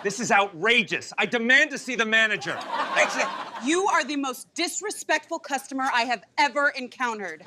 This is outrageous. I demand to see the manager. You are the most disrespectful customer I have ever encountered.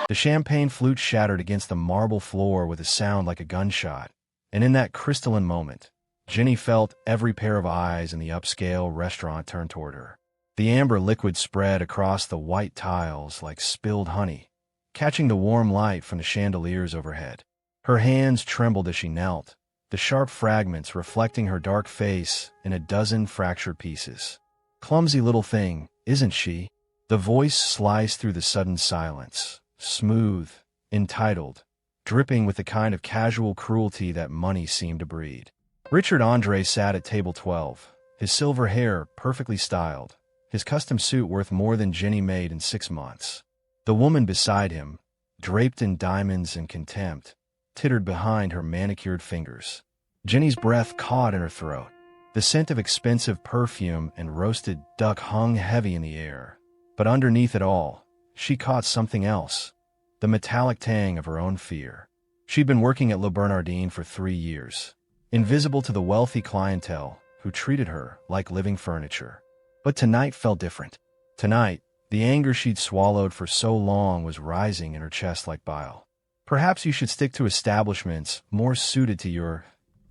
The champagne flute shattered against the marble floor with a sound like a gunshot. And in that crystalline moment, Jenny felt every pair of eyes in the upscale restaurant turn toward her. The amber liquid spread across the white tiles like spilled honey, catching the warm light from the chandeliers overhead. Her hands trembled as she knelt, the sharp fragments reflecting her dark face in a dozen fractured pieces. Clumsy little thing, isn't she? The voice sliced through the sudden silence, smooth, entitled, dripping with the kind of casual cruelty that money seemed to breed. Richard Andre sat at table 12, his silver hair perfectly styled, his custom suit worth more than Jenny made in 6 months. The woman beside him, draped in diamonds and contempt, tittered behind her manicured fingers. Jenny's breath caught in her throat. The scent of expensive perfume and roasted duck hung heavy in the air. But underneath it all, she caught something else, the metallic tang of her own fear. She'd been working at Le Bernardin for 3 years, invisible to the wealthy clientele who treated her like living furniture. But tonight felt different. Tonight, the anger she'd swallowed for so long was rising in her chest like bile. Perhaps you should stick to establishments more suited to your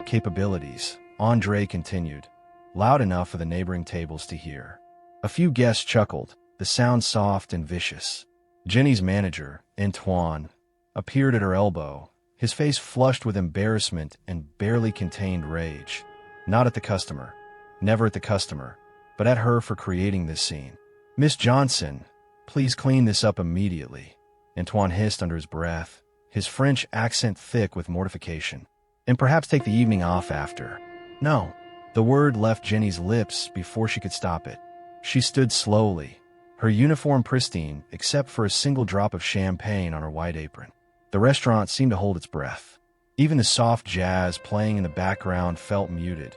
capabilities, Andre continued, loud enough for the neighboring tables to hear. A few guests chuckled, the sound soft and vicious. Jenny's manager, Antoine, appeared at her elbow, his face flushed with embarrassment and barely contained rage. Not at the customer, never at the customer, but at her for creating this scene. "Miss Johnson, please clean this up immediately," Antoine hissed under his breath, his French accent thick with mortification. "And perhaps take the evening off after." "No." The word left Jenny's lips before she could stop it. She stood slowly, her uniform pristine except for a single drop of champagne on her white apron. The restaurant seemed to hold its breath. Even the soft jazz playing in the background felt muted,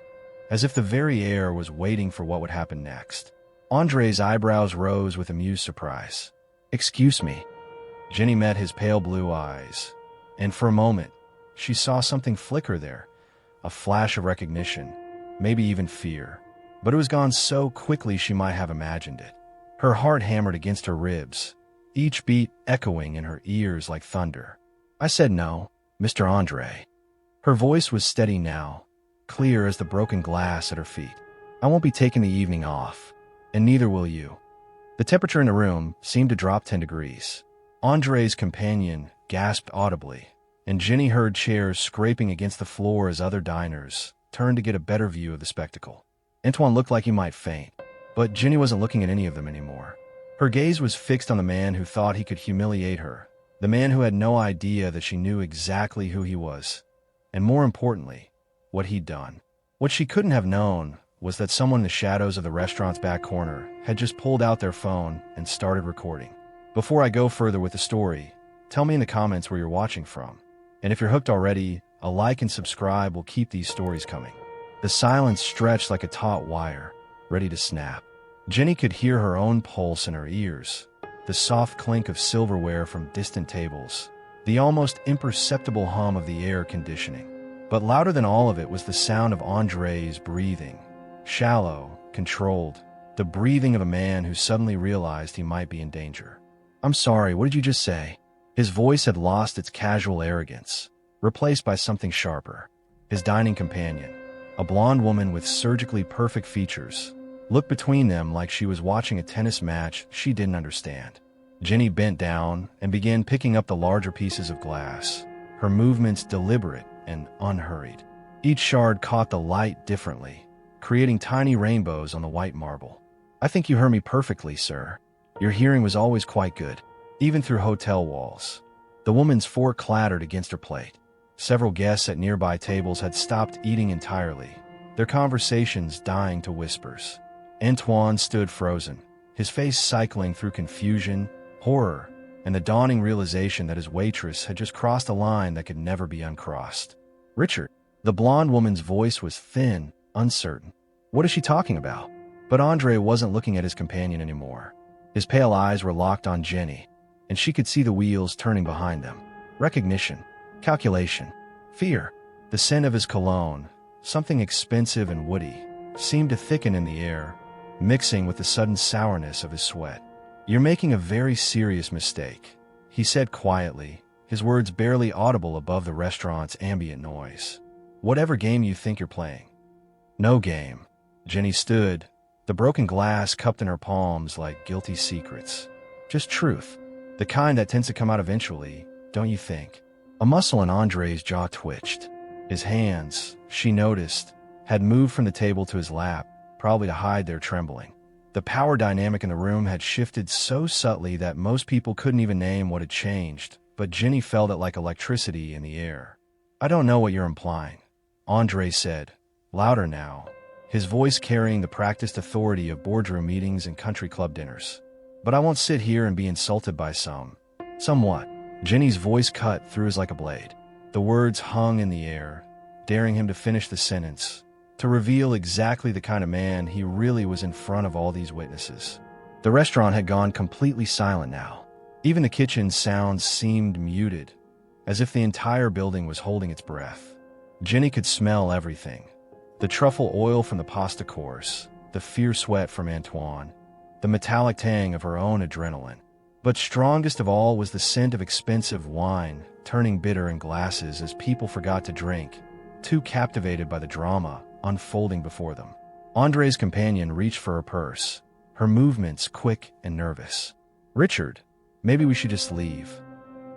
as if the very air was waiting for what would happen next. Andre's eyebrows rose with amused surprise. "Excuse me." Jenny met his pale blue eyes, and for a moment, she saw something flicker there, a flash of recognition, maybe even fear. But it was gone so quickly she might have imagined it. Her heart hammered against her ribs, each beat echoing in her ears like thunder. "I said no, Mr. Andre." Her voice was steady now, clear as the broken glass at her feet. "I won't be taking the evening off, and neither will you." The temperature in the room seemed to drop 10 degrees. Andre's companion gasped audibly, and Jenny heard chairs scraping against the floor as other diners turned to get a better view of the spectacle. Antoine looked like he might faint, but Jenny wasn't looking at any of them anymore. Her gaze was fixed on the man who thought he could humiliate her, the man who had no idea that she knew exactly who he was, and more importantly, what he'd done. What she couldn't have known was that someone in the shadows of the restaurant's back corner had just pulled out their phone and started recording. Before I go further with the story, tell me in the comments where you're watching from. And if you're hooked already, a like and subscribe will keep these stories coming. The silence stretched like a taut wire, ready to snap. Jenny could hear her own pulse in her ears, the soft clink of silverware from distant tables, the almost imperceptible hum of the air conditioning. But louder than all of it was the sound of Andre's breathing, shallow, controlled, the breathing of a man who suddenly realized he might be in danger. "I'm sorry, what did you just say?" His voice had lost its casual arrogance, replaced by something sharper. His dining companion, a blonde woman with surgically perfect features, looked between them like she was watching a tennis match she didn't understand. Jenny bent down and began picking up the larger pieces of glass, her movements deliberate and unhurried. Each shard caught the light differently, creating tiny rainbows on the white marble. "I think you heard me perfectly, sir. Your hearing was always quite good, even through hotel walls." The woman's fork clattered against her plate. Several guests at nearby tables had stopped eating entirely, their conversations dying to whispers. Antoine stood frozen, his face cycling through confusion, horror, and the dawning realization that his waitress had just crossed a line that could never be uncrossed. "Richard." The blonde woman's voice was thin, uncertain. "What is she talking about?" But Andre wasn't looking at his companion anymore. His pale eyes were locked on Jenny, and she could see the wheels turning behind them. Recognition, calculation, fear. The scent of his cologne, Something expensive and woody seemed to thicken in the air, mixing with the sudden sourness of his sweat. "You're making a very serious mistake," he said quietly, his words barely audible above the restaurant's ambient noise. "Whatever game you think you're playing." "No game." Jenny stood, the broken glass cupped in her palms like guilty secrets. "Just truth. The kind that tends to come out eventually, don't you think?" A muscle in Andre's jaw twitched. His hands, she noticed, had moved from the table to his lap, probably to hide their trembling. The power dynamic in the room had shifted so subtly that most people couldn't even name what had changed, but Jenny felt it like electricity in the air. "I don't know what you're implying," Andre said, louder now, his voice carrying the practiced authority of boardroom meetings and country club dinners. "But I won't sit here and be insulted by somewhat." Jenny's voice cut through as like a blade. The words hung in the air, daring him to finish the sentence, to reveal exactly the kind of man he really was in front of all these witnesses. The restaurant had gone completely silent now. Even the kitchen sounds seemed muted, as if the entire building was holding its breath. Jenny could smell everything. The truffle oil from the pasta course, the fierce sweat from Antoine, the metallic tang of her own adrenaline. But strongest of all was the scent of expensive wine, turning bitter in glasses as people forgot to drink, too captivated by the drama unfolding before them. Andre's companion reached for her purse, her movements quick and nervous. "Richard, maybe we should just leave."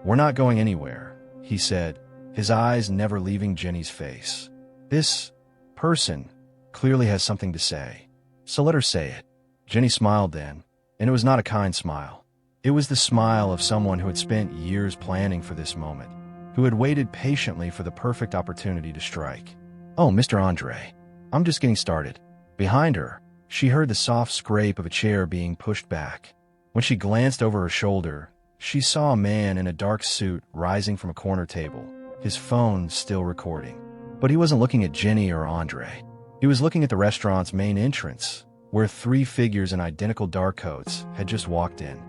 "We're not going anywhere," he said, his eyes never leaving Jenny's face. "This person clearly has something to say, so let her say it." Jenny smiled then, and it was not a kind smile. It was the smile of someone who had spent years planning for this moment, who had waited patiently for the perfect opportunity to strike. "Oh, Mr. Andre, I'm just getting started." Behind her, she heard the soft scrape of a chair being pushed back. When she glanced over her shoulder, she saw a man in a dark suit rising from a corner table, his phone still recording. But he wasn't looking at Jenny or Andre. He was looking at the restaurant's main entrance, where three figures in identical dark coats had just walked in.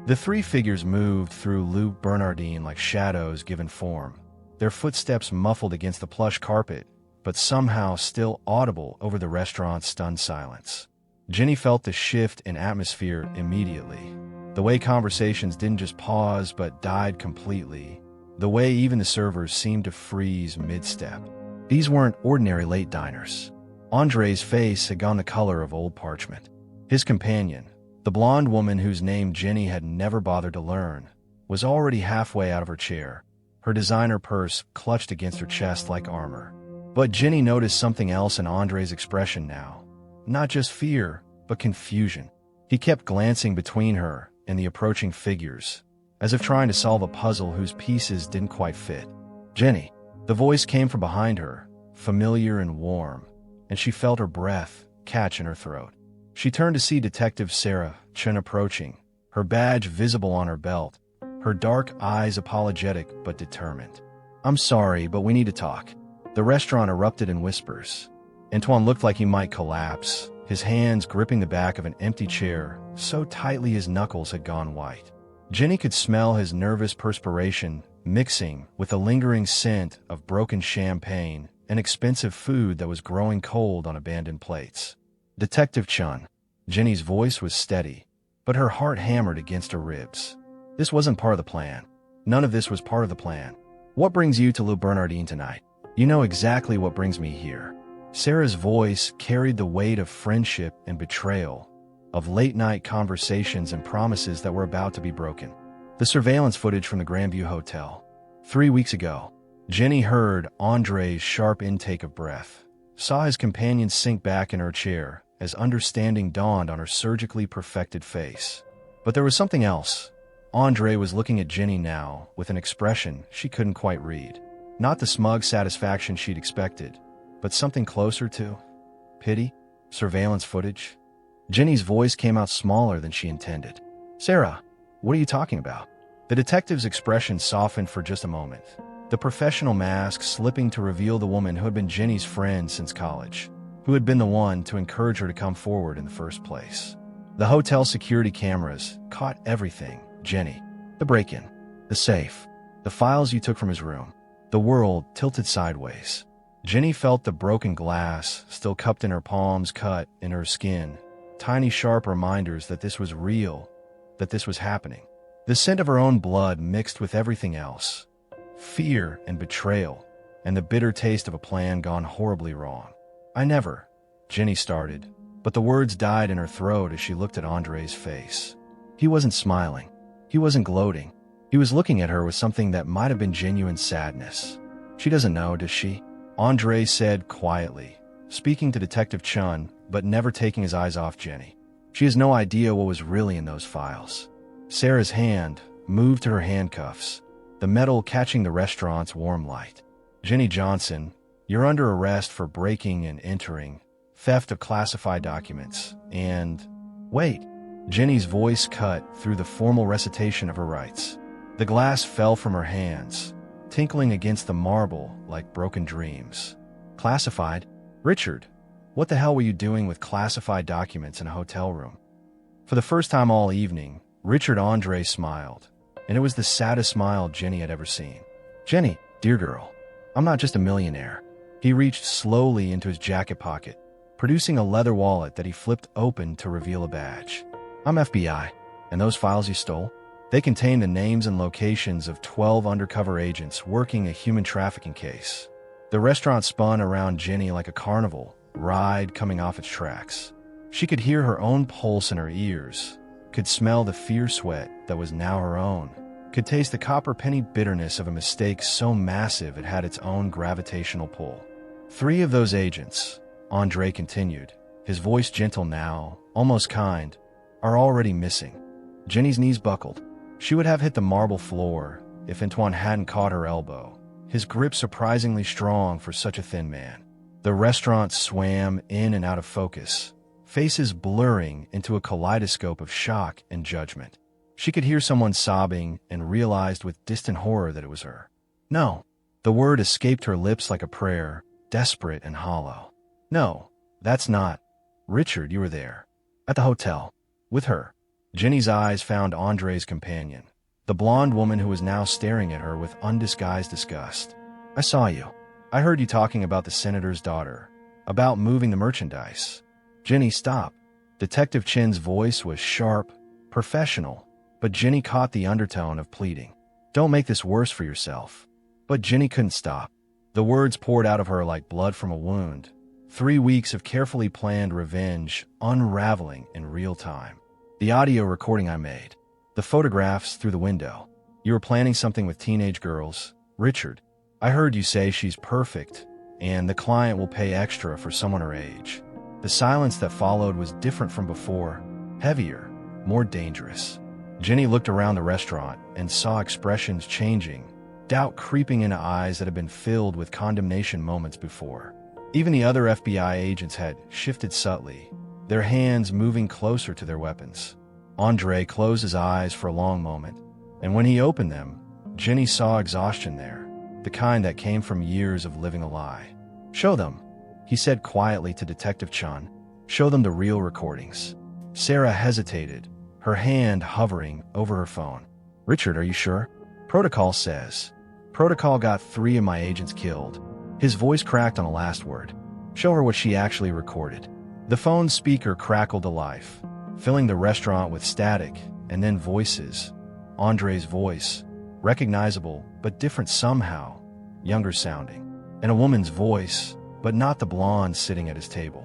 The three figures moved through Lou Bernardine like shadows given form, their footsteps muffled against the plush carpet, but somehow still audible over the restaurant's stunned silence. Jenny felt the shift in atmosphere immediately. The way conversations didn't just pause but died completely. The way even the servers seemed to freeze mid-step. These weren't ordinary late diners. Andre's face had gone the color of old parchment. His companion, the blonde woman whose name Jenny had never bothered to learn, was already halfway out of her chair, her designer purse clutched against her chest like armor. But Jenny noticed something else in Andre's expression now. Not just fear, but confusion. He kept glancing between her and the approaching figures, as if trying to solve a puzzle whose pieces didn't quite fit. "Jenny." The voice came from behind her, familiar and warm, and she felt her breath catch in her throat. She turned to see Detective Sarah Chen approaching, her badge visible on her belt, her dark eyes apologetic but determined. "I'm sorry, but we need to talk." The restaurant erupted in whispers. Antoine looked like he might collapse, his hands gripping the back of an empty chair so tightly his knuckles had gone white. Jenny could smell his nervous perspiration mixing with the lingering scent of broken champagne and expensive food that was growing cold on abandoned plates. "Detective Chun." Jenny's voice was steady, but her heart hammered against her ribs. "This wasn't part of the plan. None of this was part of the plan. What brings you to Le Bernardin tonight?" "You know exactly what brings me here." Sarah's voice carried the weight of friendship and betrayal, of late-night conversations and promises that were about to be broken. "The surveillance footage from the Grandview Hotel. 3 weeks ago." Jenny heard Andre's sharp intake of breath, saw his companion sink back in her chair as understanding dawned on her surgically perfected face. But there was something else. Andre was looking at Jenny now with an expression she couldn't quite read. Not the smug satisfaction she'd expected, but something closer to pity. Surveillance footage. Jenny's voice came out smaller than she intended. "Sarah, what are you talking about?" The detective's expression softened for just a moment, the professional mask slipping to reveal the woman who had been Jenny's friend since college, who had been the one to encourage her to come forward in the first place. The hotel security cameras caught everything, Jenny. The break-in, the safe, the files you took from his room. The world tilted sideways. Jenny felt the broken glass, still cupped in her palms, cut in her skin. Tiny, sharp reminders that this was real, that this was happening. The scent of her own blood mixed with everything else. Fear and betrayal, and the bitter taste of a plan gone horribly wrong. "I never," Jenny started, but the words died in her throat as she looked at Andre's face. He wasn't smiling. He wasn't gloating. He was looking at her with something that might have been genuine sadness. "She doesn't know, does she?" Andre said quietly, speaking to Detective Chun, but never taking his eyes off Jenny. "She has no idea what was really in those files." Sarah's hand moved to her handcuffs, the metal catching the restaurant's warm light. "Jenny Johnson, you're under arrest for breaking and entering, theft of classified documents, and—" "Wait." Jenny's voice cut through the formal recitation of her rights. The glass fell from her hands, tinkling against the marble like broken dreams. "Classified? Richard, what the hell were you doing with classified documents in a hotel room?" For the first time all evening, Richard Andre smiled, and it was the saddest smile Jenny had ever seen. "Jenny, dear girl, I'm not just a millionaire." He reached slowly into his jacket pocket, producing a leather wallet that he flipped open to reveal a badge. "I'm FBI, and those files you stole? They contain the names and locations of 12 undercover agents working a human trafficking case." The restaurant spun around Jenny like a carnival ride coming off its tracks. She could hear her own pulse in her ears, could smell the fear sweat that was now her own, could taste the copper-penny bitterness of a mistake so massive it had its own gravitational pull. "3 of those agents," Andre continued, his voice gentle now, almost kind, "are already missing." Jenny's knees buckled. She would have hit the marble floor if Antoine hadn't caught her elbow, his grip surprisingly strong for such a thin man. The restaurant swam in and out of focus, faces blurring into a kaleidoscope of shock and judgment. She could hear someone sobbing and realized with distant horror that it was her. "No." The word escaped her lips like a prayer, desperate and hollow. "No, that's not. Richard, you were there. At the hotel. With her." Jenny's eyes found Andre's companion, the blonde woman who was now staring at her with undisguised disgust. "I saw you. I heard you talking about the senator's daughter, about moving the merchandise." "Jenny, stop." Detective Chin's voice was sharp, professional, but Jenny caught the undertone of pleading. "Don't make this worse for yourself." But Jenny couldn't stop. The words poured out of her like blood from a wound. 3 weeks of carefully planned revenge unraveling in real time. "The audio recording I made. The photographs through the window. You were planning something with teenage girls. Richard, I heard you say she's perfect, and the client will pay extra for someone her age." The silence that followed was different from before, heavier, more dangerous. Jenny looked around the restaurant and saw expressions changing, doubt creeping into eyes that had been filled with condemnation moments before. Even the other FBI agents had shifted subtly, their hands moving closer to their weapons. Andre closed his eyes for a long moment, and when he opened them, Jenny saw exhaustion there, the kind that came from years of living a lie. "Show them," he said quietly to Detective Chun. "Show them the real recordings." Sarah hesitated, her hand hovering over her phone. "Richard, are you sure? Protocol says. Protocol got 3 of my agents killed." His voice cracked on the last word. "Show her what she actually recorded." The phone's speaker crackled to life, filling the restaurant with static and then voices. Andre's voice, recognizable but different somehow, younger sounding, and a woman's voice, but not the blonde sitting at his table.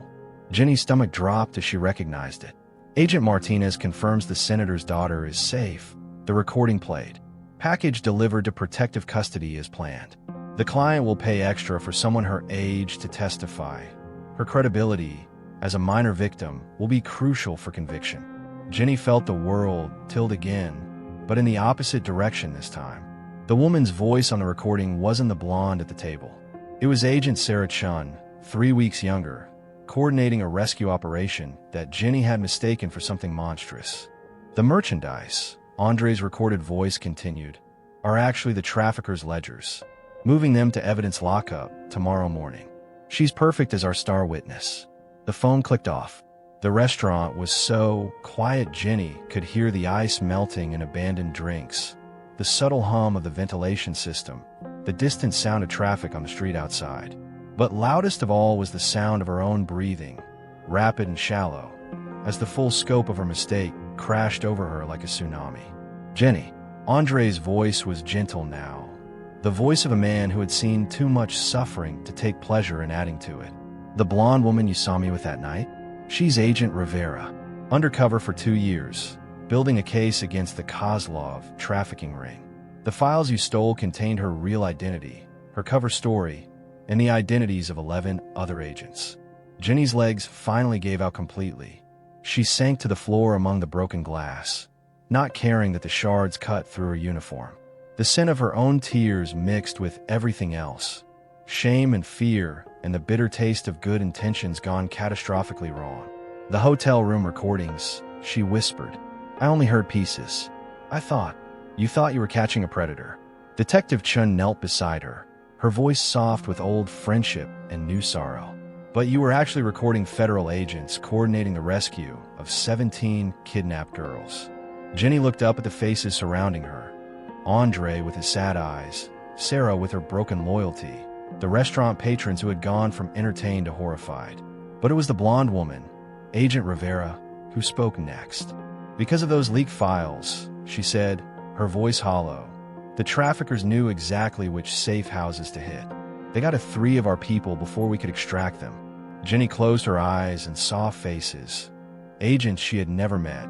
Jenny's stomach dropped as she recognized it. "Agent Martinez confirms the senator's daughter is safe." The recording played. "Package delivered to protective custody as planned. The client will pay extra for someone her age to testify. Her credibility as a minor victim will be crucial for conviction." Jenny felt the world tilt again, but in the opposite direction this time. The woman's voice on the recording wasn't the blonde at the table. It was Agent Sarah Chun, 3 weeks younger, coordinating a rescue operation that Jenny had mistaken for something monstrous. "The merchandise," Andre's recorded voice continued, "are actually the traffickers' ledgers. Moving them to evidence lockup tomorrow morning. She's perfect as our star witness." The phone clicked off. The restaurant was so quiet Jenny could hear the ice melting in abandoned drinks, the subtle hum of the ventilation system, the distant sound of traffic on the street outside. But loudest of all was the sound of her own breathing, rapid and shallow, as the full scope of her mistake crashed over her like a tsunami. "Jenny." Andre's voice was gentle now, the voice of a man who had seen too much suffering to take pleasure in adding to it. "The blonde woman you saw me with that night? She's Agent Rivera. Undercover for 2 years, building a case against the Kozlov trafficking ring. The files you stole contained her real identity, her cover story, and the identities of 11 other agents." Jenny's legs finally gave out completely. She sank to the floor among the broken glass, not caring that the shards cut through her uniform. The scent of her own tears mixed with everything else, shame and fear, and the bitter taste of good intentions gone catastrophically wrong. "The hotel room recordings," she whispered. "I only heard pieces. You thought you were catching a predator." Detective Chun knelt beside her, her voice soft with old friendship and new sorrow. "But you were actually recording federal agents coordinating the rescue of 17 kidnapped girls." Jenny looked up at the faces surrounding her. Andre with his sad eyes, Sarah with her broken loyalty, the restaurant patrons who had gone from entertained to horrified. But it was the blonde woman, Agent Rivera, who spoke next. "Because of those leaked files," she said, her voice hollow, "the traffickers knew exactly which safe houses to hit. They got to 3 of our people before we could extract them." Jenny closed her eyes and saw faces. Agents she had never met,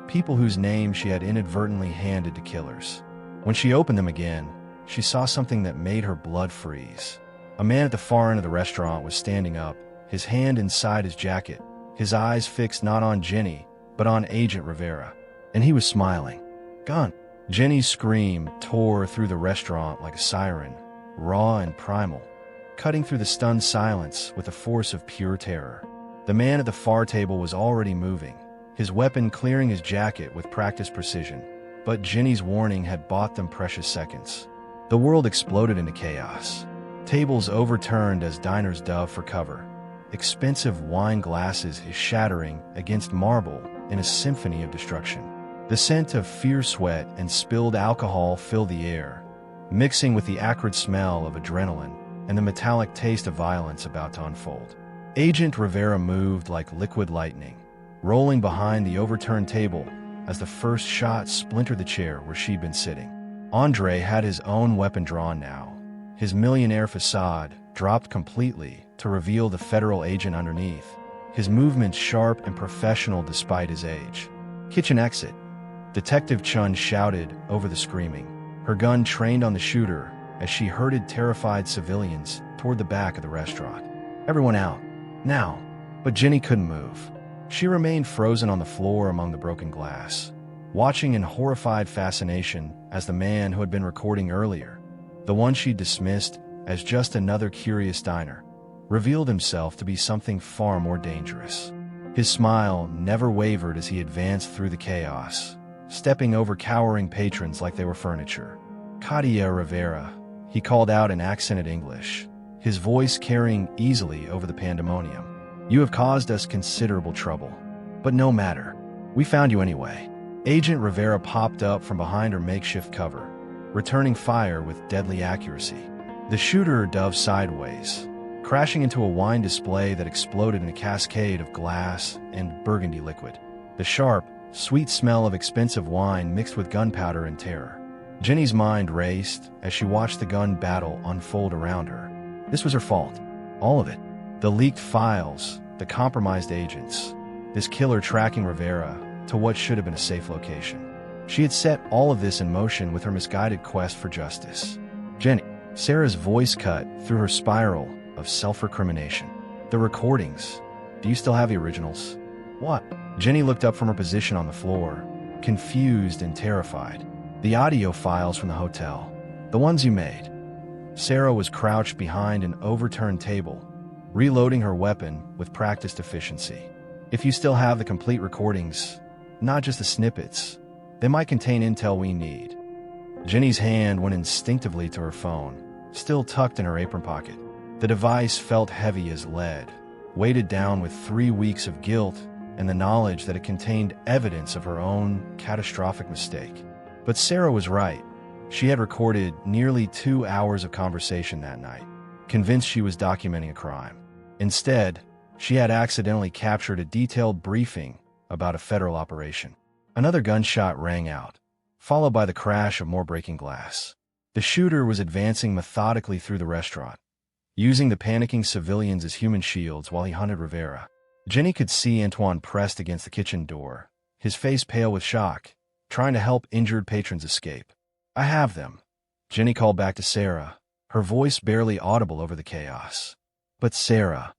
people whose names she had inadvertently handed to killers. When she opened them again, she saw something that made her blood freeze. A man at the far end of the restaurant was standing up, his hand inside his jacket, his eyes fixed not on Jenny, but on Agent Rivera. And he was smiling. "Gun!" Jenny's scream tore through the restaurant like a siren, raw and primal, cutting through the stunned silence with the force of pure terror. The man at the far table was already moving, his weapon clearing his jacket with practiced precision, but Jenny's warning had bought them precious seconds. The world exploded into chaos. Tables overturned as diners dove for cover. Expensive wine glasses shattering against marble in a symphony of destruction. The scent of fear sweat and spilled alcohol filled the air, mixing with the acrid smell of adrenaline and the metallic taste of violence about to unfold. Agent Rivera moved like liquid lightning, rolling behind the overturned table as the first shot splintered the chair where she'd been sitting. Andre had his own weapon drawn now, his millionaire facade dropped completely to reveal the federal agent underneath, his movements sharp and professional despite his age. "Kitchen exit," Detective Chun shouted over the screaming, her gun trained on the shooter as she herded terrified civilians toward the back of the restaurant. "Everyone out, now!" But Jenny couldn't move. She remained frozen on the floor among the broken glass, watching in horrified fascination as the man who had been recording earlier, the one she dismissed as just another curious diner, revealed himself to be something far more dangerous. His smile never wavered as he advanced through the chaos, stepping over cowering patrons like they were furniture. "Katia Rivera," he called out in accented English, his voice carrying easily over the pandemonium. "You have caused us considerable trouble. But no matter. We found you anyway." Agent Rivera popped up from behind her makeshift cover, returning fire with deadly accuracy. The shooter dove sideways, crashing into a wine display that exploded in a cascade of glass and burgundy liquid. The sharp, sweet smell of expensive wine mixed with gunpowder and terror. Jenny's mind raced as she watched the gun battle unfold around her. This was her fault. All of it. The leaked files, the compromised agents, this killer tracking Rivera to what should have been a safe location. She had set all of this in motion with her misguided quest for justice. "Jenny," Sarah's voice cut through her spiral of self-recrimination. "The recordings. Do you still have the originals?" "What?" Jenny looked up from her position on the floor, confused and terrified. "The audio files from the hotel. The ones you made." Sarah was crouched behind an overturned table, reloading her weapon with practiced efficiency. "If you still have the complete recordings, not just the snippets, they might contain intel we need." Jenny's hand went instinctively to her phone, still tucked in her apron pocket. The device felt heavy as lead, weighted down with 3 weeks of guilt and the knowledge that it contained evidence of her own catastrophic mistake. But Sarah was right. She had recorded nearly 2 hours of conversation that night, convinced she was documenting a crime. Instead, she had accidentally captured a detailed briefing about a federal operation. Another gunshot rang out, followed by the crash of more breaking glass. The shooter was advancing methodically through the restaurant, using the panicking civilians as human shields while he hunted Rivera. Jenny could see Antoine pressed against the kitchen door, his face pale with shock, trying to help injured patrons escape. "I have them," Jenny called back to Sarah, her voice barely audible over the chaos. "But Sarah..."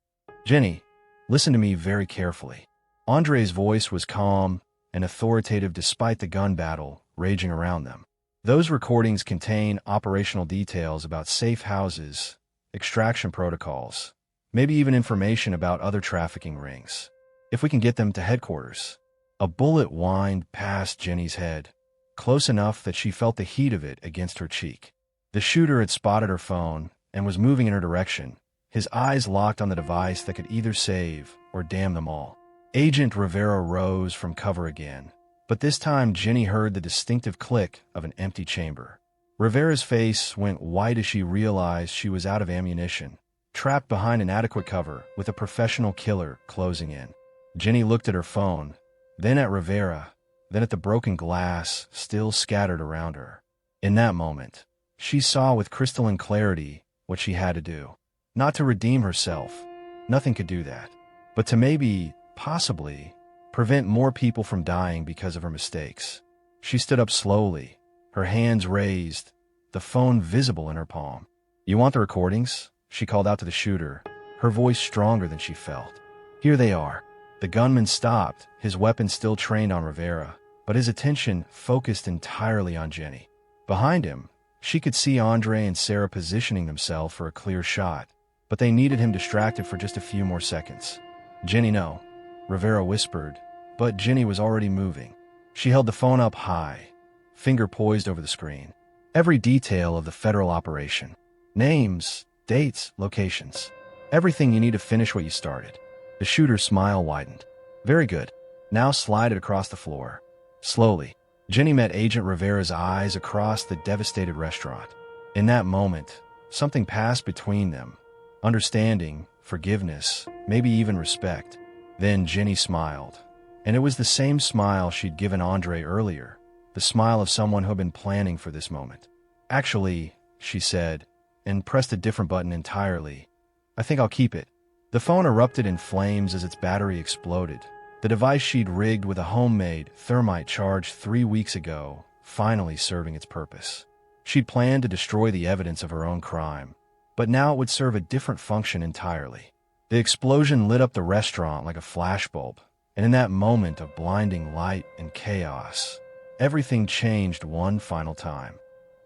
"Jenny, listen to me very carefully." Andre's voice was calm and authoritative despite the gun battle raging around them. "Those recordings contain operational details about safe houses, extraction protocols, maybe even information about other trafficking rings. If we can get them to headquarters." A bullet whined past Jenny's head, close enough that she felt the heat of it against her cheek. The shooter had spotted her phone and was moving in her direction, his eyes locked on the device that could either save or damn them all. Agent Rivera rose from cover again, but this time Jenny heard the distinctive click of an empty chamber. Rivera's face went white as she realized she was out of ammunition, trapped behind inadequate cover with a professional killer closing in. Jenny looked at her phone, then at Rivera, then at the broken glass still scattered around her. In that moment, she saw with crystalline clarity what she had to do. Not to redeem herself, nothing could do that, but to maybe, possibly, prevent more people from dying because of her mistakes. She stood up slowly, her hands raised, the phone visible in her palm. "You want the recordings?" she called out to the shooter, her voice stronger than she felt. "Here they are." The gunman stopped, his weapon still trained on Rivera, but his attention focused entirely on Jenny. Behind him, she could see Andre and Sarah positioning themselves for a clear shot, but they needed him distracted for just a few more seconds. "Jenny, no," Rivera whispered, but Jenny was already moving. She held the phone up high, finger poised over the screen. Every detail of the federal operation. Names, dates, locations. Everything you need to finish what you started. The shooter's smile widened. "Very good. Now slide it across the floor." Slowly, Jenny met Agent Rivera's eyes across the devastated restaurant. In that moment, something passed between them. Understanding, forgiveness, maybe even respect. Then Jenny smiled. And it was the same smile she'd given Andre earlier, the smile of someone who had been planning for this moment. "Actually," she said, and pressed a different button entirely, "I think I'll keep it." The phone erupted in flames as its battery exploded. The device she'd rigged with a homemade thermite charge 3 weeks ago, finally serving its purpose. She'd planned to destroy the evidence of her own crime, but now it would serve a different function entirely. The explosion lit up the restaurant like a flashbulb, and in that moment of blinding light and chaos, everything changed one final time.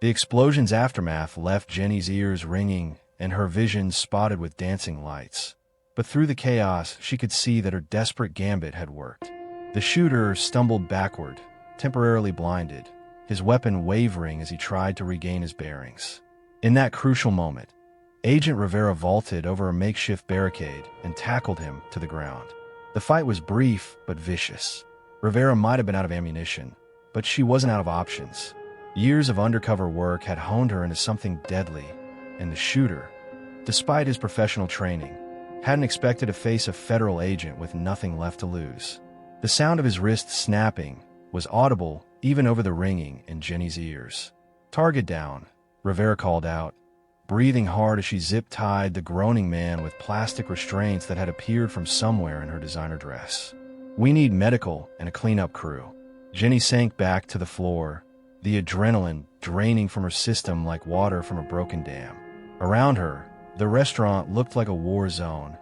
The explosion's aftermath left Jenny's ears ringing and her vision spotted with dancing lights. But through the chaos, she could see that her desperate gambit had worked. The shooter stumbled backward, temporarily blinded, his weapon wavering as he tried to regain his bearings. In that crucial moment, Agent Rivera vaulted over a makeshift barricade and tackled him to the ground. The fight was brief but vicious. Rivera might have been out of ammunition, but she wasn't out of options. Years of undercover work had honed her into something deadly, and the shooter, despite his professional training, hadn't expected to face a federal agent with nothing left to lose. The sound of his wrist snapping was audible even over the ringing in Jenny's ears. "Target down," Rivera called out, breathing hard as she zip-tied the groaning man with plastic restraints that had appeared from somewhere in her designer dress. "We need medical and a cleanup crew." Jenny sank back to the floor, the adrenaline draining from her system like water from a broken dam. Around her, the restaurant looked like a war zone.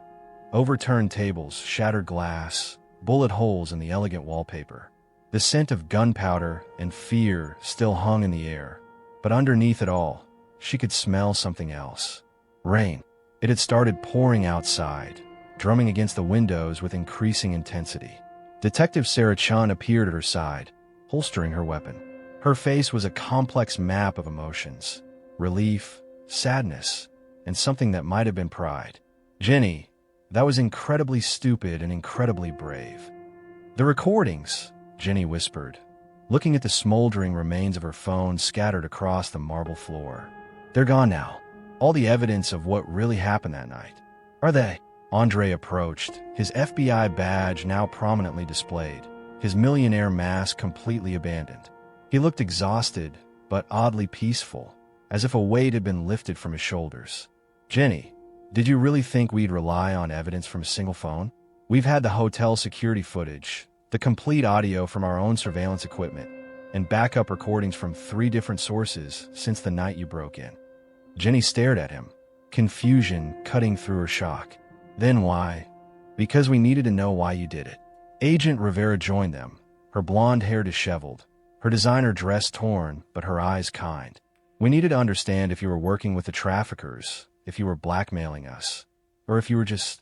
Overturned tables, shattered glass, bullet holes in the elegant wallpaper. The scent of gunpowder and fear still hung in the air, but underneath it all, she could smell something else. Rain. It had started pouring outside, drumming against the windows with increasing intensity. Detective Sarah Chun appeared at her side, holstering her weapon. Her face was a complex map of emotions: relief, sadness, and something that might have been pride. "Jenny, that was incredibly stupid and incredibly brave." "The recordings," Jenny whispered, looking at the smoldering remains of her phone scattered across the marble floor. "They're gone now. All the evidence of what really happened that night. Are they? Andre approached, his FBI badge now prominently displayed, his millionaire mask completely abandoned. He looked exhausted, but oddly peaceful, as if a weight had been lifted from his shoulders. Jenny, did you really think we'd rely on evidence from a single phone? We've had the hotel security footage, the complete audio from our own surveillance equipment, and backup recordings from 3 different sources since the night you broke in. Jenny stared at him, confusion cutting through her shock. Then why? Because we needed to know why you did it. Agent Rivera joined them, her blonde hair disheveled, her designer dress torn, but her eyes kind. We needed to understand if you were working with the traffickers, if you were blackmailing us, or if you were just...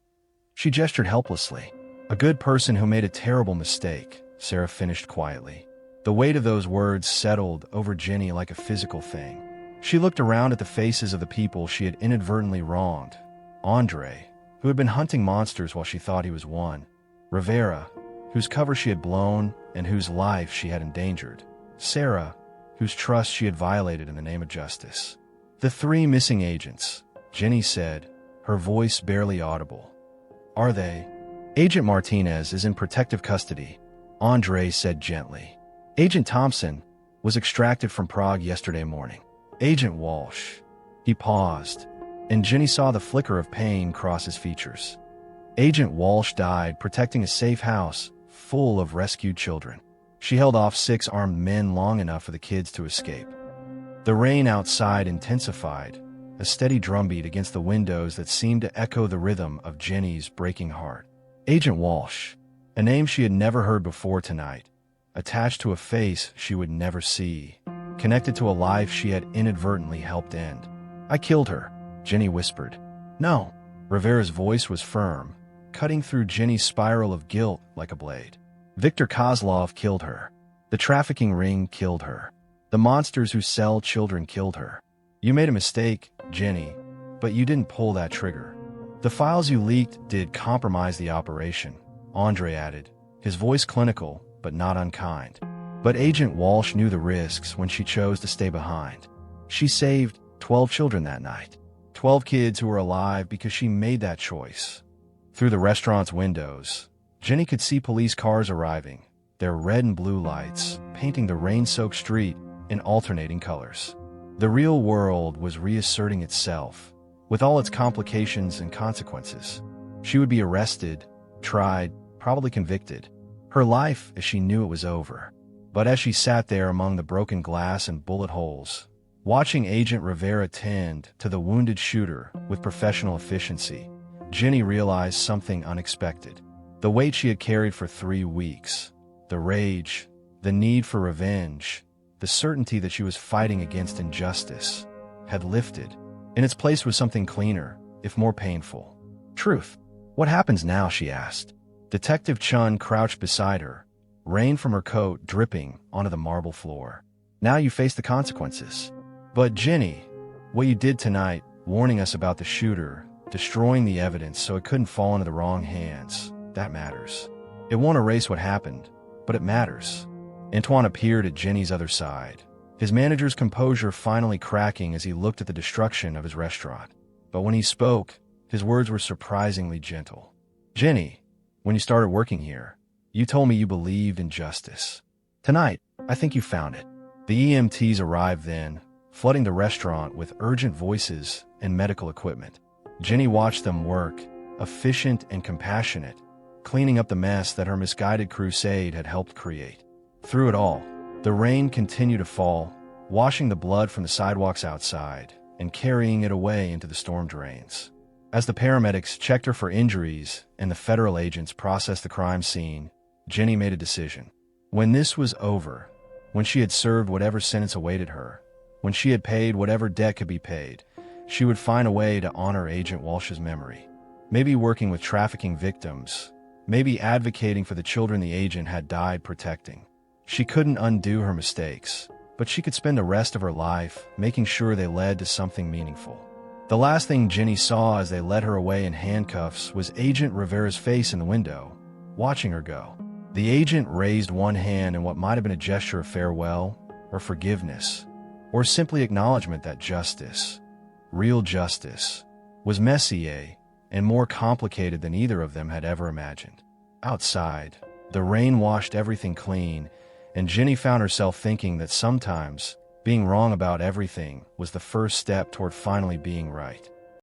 She gestured helplessly. A good person who made a terrible mistake, Sarah finished quietly. The weight of those words settled over Jenny like a physical thing. She looked around at the faces of the people she had inadvertently wronged. Andre, who had been hunting monsters while she thought he was one. Rivera, whose cover she had blown and whose life she had endangered. Sarah, whose trust she had violated in the name of justice. The 3 missing agents, Jenny said, her voice barely audible. Are they? Agent Martinez is in protective custody, Andre said gently. Agent Thompson was extracted from Prague yesterday morning. Agent Walsh. He paused, and Jenny saw the flicker of pain cross his features. Agent Walsh died protecting a safe house full of rescued children. She held off 6 armed men long enough for the kids to escape. The rain outside intensified, a steady drumbeat against the windows that seemed to echo the rhythm of Jenny's breaking heart. Agent Walsh, a name she had never heard before tonight, attached to a face she would never see, connected to a life she had inadvertently helped end. I killed her, Jenny whispered. No. Rivera's voice was firm, cutting through Jenny's spiral of guilt like a blade. Viktor Kozlov killed her. The trafficking ring killed her. The monsters who sell children killed her. You made a mistake, Jenny, but you didn't pull that trigger. The files you leaked did compromise the operation, Andre added, his voice clinical but not unkind. But Agent Walsh knew the risks when she chose to stay behind. She saved 12 children that night. 12 kids who were alive because she made that choice. Through the restaurant's windows, Jenny could see police cars arriving, their red and blue lights painting the rain-soaked street in alternating colors. The real world was reasserting itself, with all its complications and consequences. She would be arrested, tried, probably convicted. Her life as she knew it was over. But as she sat there among the broken glass and bullet holes, watching Agent Rivera tend to the wounded shooter with professional efficiency, Jenny realized something unexpected. The weight she had carried for 3 weeks, the rage, the need for revenge, the certainty that she was fighting against injustice, had lifted. In its place was something cleaner, if more painful. Truth. What happens now, she asked. Detective Chun crouched beside her, rain from her coat dripping onto the marble floor. Now you face the consequences. But Jenny, what you did tonight, warning us about the shooter, destroying the evidence so it couldn't fall into the wrong hands, that matters. It won't erase what happened, but it matters. Antoine appeared at Jenny's other side, his manager's composure finally cracking as he looked at the destruction of his restaurant. But when he spoke, his words were surprisingly gentle. Jenny, when you started working here, you told me you believed in justice. Tonight, I think you found it. The EMTs arrived then, flooding the restaurant with urgent voices and medical equipment. Jenny watched them work, efficient and compassionate, cleaning up the mess that her misguided crusade had helped create. Through it all, the rain continued to fall, washing the blood from the sidewalks outside and carrying it away into the storm drains. As the paramedics checked her for injuries and the federal agents processed the crime scene, Jenny made a decision. When this was over, when she had served whatever sentence awaited her, when she had paid whatever debt could be paid, she would find a way to honor Agent Walsh's memory. Maybe working with trafficking victims, maybe advocating for the children the agent had died protecting. She couldn't undo her mistakes, but she could spend the rest of her life making sure they led to something meaningful. The last thing Jenny saw as they led her away in handcuffs was Agent Rivera's face in the window, watching her go. The agent raised one hand in what might have been a gesture of farewell, or forgiveness, or simply acknowledgement that justice real justice, was messy, and more complicated than either of them had ever imagined. Outside, the rain washed everything clean, and Jenny found herself thinking that sometimes being wrong about everything was the first step toward finally being right.